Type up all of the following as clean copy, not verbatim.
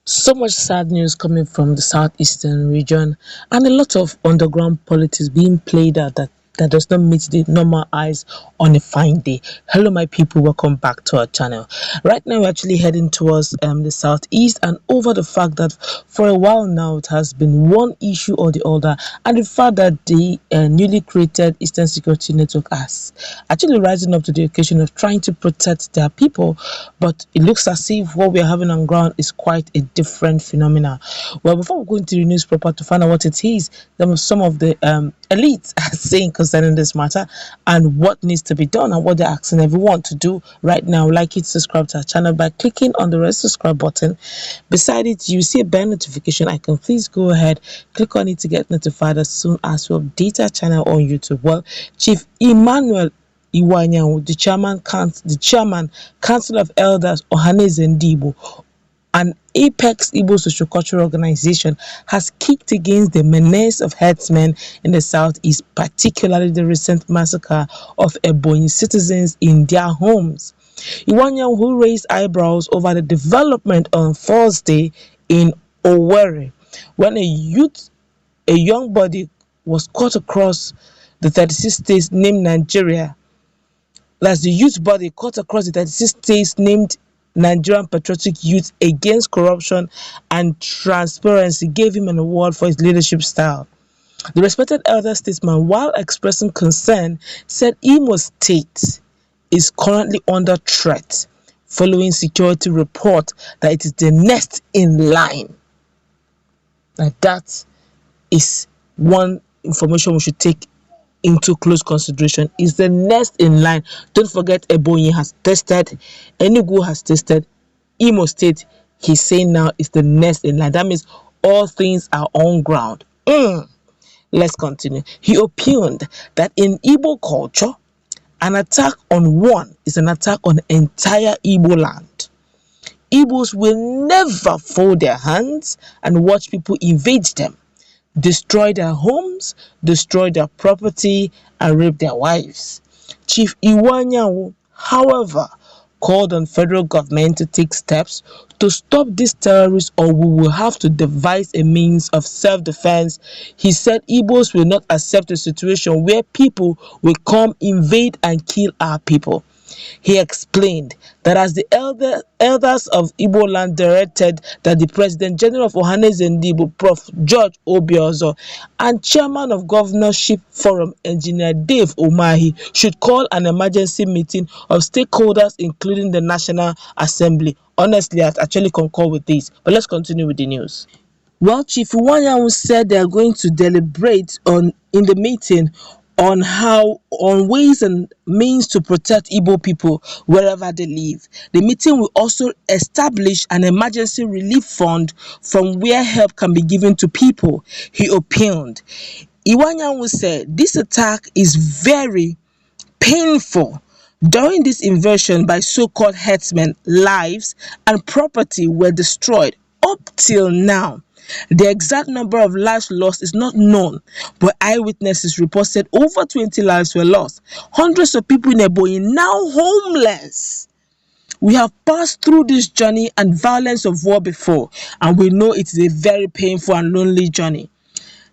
So much sad news coming from the southeastern region, and a lot of underground politics being played out that does not meet the normal eyes on a fine day. Hello, my people, welcome back to our channel. Right now, we're actually heading towards the southeast, and over the fact that for a while now it has been one issue or the other, and the fact that the newly created Eastern Security Network has actually rising up to the occasion of trying to protect their people, but it looks as if what we're having on ground is quite a different phenomena. Well, before we go into the news proper to find out what it is, some of the elites are saying concerning this matter and what needs to be done and what they're asking everyone to do right now. Like it, subscribe to our channel by clicking on the red subscribe button. Beside it, you see a bell notification icon. Please go ahead, click on it to get notified as soon as we update our channel on YouTube. Well, Chief Emmanuel Iwuanyanwu, the chairman, Council of Elders, Ohaneze Igbo, an apex Igbo sociocultural organization, has kicked against the menace of herdsmen in the southeast, particularly the recent massacre of Ebonyi citizens in their homes. Iwuanyanwu, who raised eyebrows over the development on Thursday in Owerri, when a young body was cut across the 36 states named Nigeria. That's the youth body cut across the 36 states named Nigerian Patriotic Youth Against Corruption and Transparency, gave him an award for his leadership style. The respected elder statesman, while expressing concern, said Imo State is currently under threat following security report that it is the next in line. Now that is one information we should take into close consideration. Is the next in line. Don't forget, Ebonyi has tested, Enugu has tested, Imo State, he's saying now, is the next in line. That means all things are on ground. Let's continue. He opined that in Igbo culture, an attack on one is an attack on the entire Igbo land. Igbos will never fold their hands and watch people invade them, destroy their homes, destroy their property, and rape their wives. Chief Iwuanyanwu, however, called on federal government to take steps to stop these terrorists, or we will have to devise a means of self-defense. He said Igbos will not accept a situation where people will come, invade, and kill our people. He explained that as the elders of Igbo land directed that the President General of Ohaneze Igbo, Prof. George Obiozo, and Chairman of Governorship Forum, Engineer Dave Umahi, should call an emergency meeting of stakeholders, including the National Assembly. Honestly, I actually concur with this, but let's continue with the news. Well, Chief Iwuanyanwu said they are going to deliberate in the meeting on ways and means to protect Igbo people wherever they live. The meeting will also establish an emergency relief fund from where help can be given to people, he opined. Iwuanyanwu said this attack is very painful. During this invasion by so-called herdsmen, lives and property were destroyed. Up till now, the exact number of lives lost is not known, but eyewitnesses reported over 20 lives were lost. Hundreds of people in Ebonyi now homeless. We have passed through this journey and violence of war before, and we know it is a very painful and lonely journey.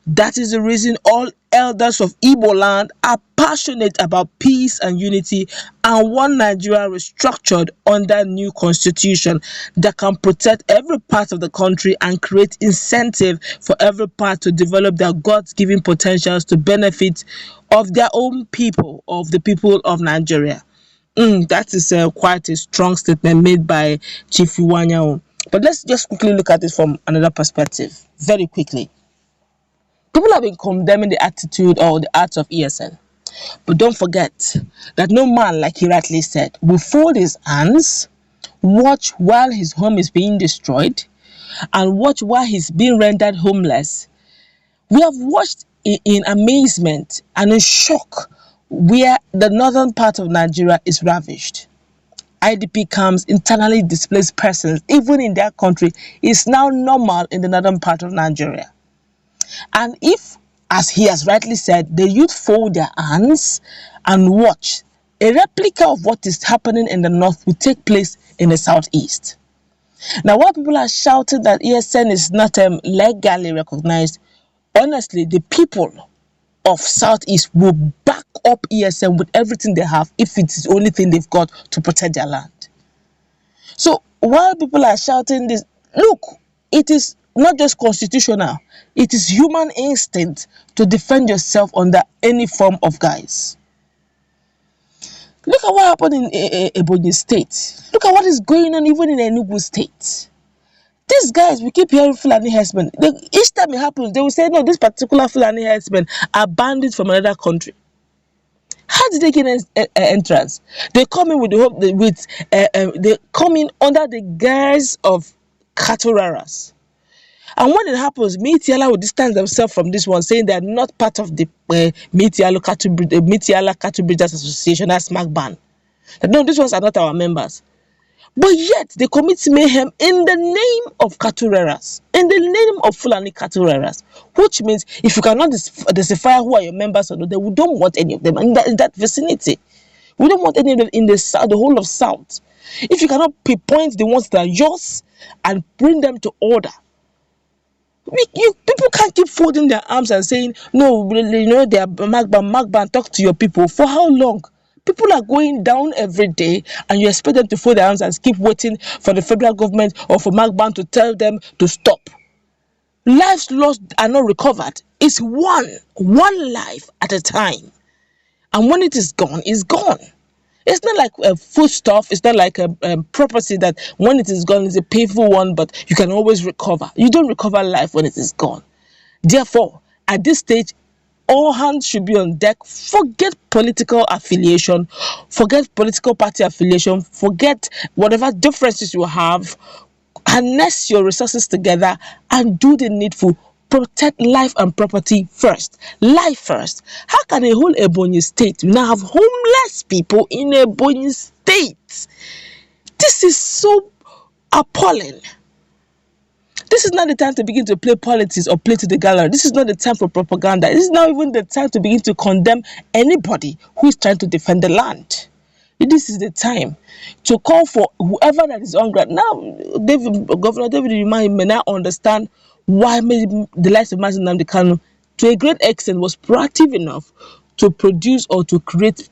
That is the reason all elders of Igbo land are passionate about peace and unity and want Nigeria restructured under new constitution that can protect every part of the country and create incentive for every part to develop their God-given potentials to benefit of their own people, of the people of Nigeria. That is quite a strong statement made by Chief Iwuanyanwu. But let's just quickly look at it from another perspective, very quickly. People have been condemning the attitude or the acts of ESN. But don't forget that no man, like he rightly said, will fold his hands, watch while his home is being destroyed, and watch while he's being rendered homeless. We have watched in amazement and in shock where the northern part of Nigeria is ravished. IDP camps, internally displaced persons, even in their country, is now normal in the northern part of Nigeria. And if, as he has rightly said, the youth fold their hands and watch, a replica of what is happening in the north will take place in the southeast. Now, while people are shouting that ESN is not legally recognized, honestly, the people of Southeast will back up ESN with everything they have if it is the only thing they've got to protect their land. So while people are shouting this, look, it is not just constitutional, it is human instinct to defend yourself under any form of guise. Look at what happened in Ebonyi State. Look at what is going on even in Enugu State. These guys, we keep hearing Fulani herdsmen. Each time it happens, they will say, no, this particular Fulani herdsmen are bandits from another country. How did they get an entrance? They come in with the hope they come in under the guise of cattle raras. And when it happens, Mitiala will distance themselves from this one, saying they are not part of the Mitiala Cattle Breeders Association, that's MACBAN. No, these ones are not our members. But yet, they commit mayhem in the name of cattle rearers, in the name of Fulani cattle rearers, which means if you cannot decipher who are your members or not, then we don't want any of them in that vicinity. We don't want any of them in the south, the whole of South. If you cannot pinpoint the ones that are yours and bring them to order, people can't keep folding their arms and saying, no, they are MACBAN, talk to your people. For how long? People are going down every day, and you expect them to fold their arms and keep waiting for the federal government or for MACBAN to tell them to stop. Lives lost are not recovered. It's one life at a time. And when it is gone, it's gone. It's not like a foodstuff. It's not like a property that when it is gone, it's a painful one, but you can always recover. You don't recover life when it is gone. Therefore, at this stage, all hands should be on deck. Forget political affiliation, forget political party affiliation, forget whatever differences you have. Harness your resources together and do the needful. Protect life and property first. Life first. How can a whole Ebonyi state now have homeless people in Ebonyi state? This is so appalling. This is not the time to begin to play politics or play to the gallery. This is not the time for propaganda. This is not even the time to begin to condemn anybody who is trying to defend the land. This is the time to call for whoever that is on ground. Now, Governor David Umahi may now understand why the likes of Mazi Nnamdi Kanu, to a great extent, was proactive enough to produce or to create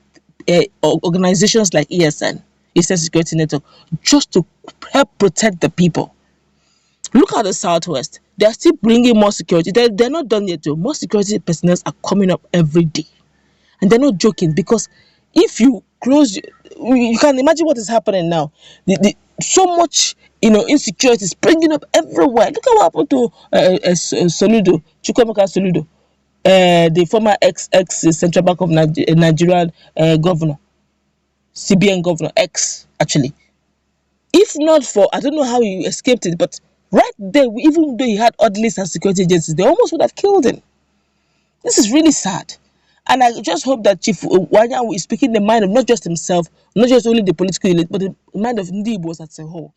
organizations like ESN, Eastern Security Network, just to help protect the people. Look at the Southwest. They are still bringing more security. They're not done yet, though. More security personnel are coming up every day. And they're not joking, because if you close, you can imagine what is happening now. So much, insecurity is springing up everywhere. Look at what happened to Soludo, Chukwemeka Soludo, the former ex Central Bank of Nigerian governor, CBN governor, actually. If not for, I don't know how he escaped it, but right there, even though he had oddlies and security agencies, they almost would have killed him. This is really sad. And I just hope that Chief Iwuanyanwu is speaking the mind of not just himself, not just only the political elite, but the mind of Ndi Igbos as a whole.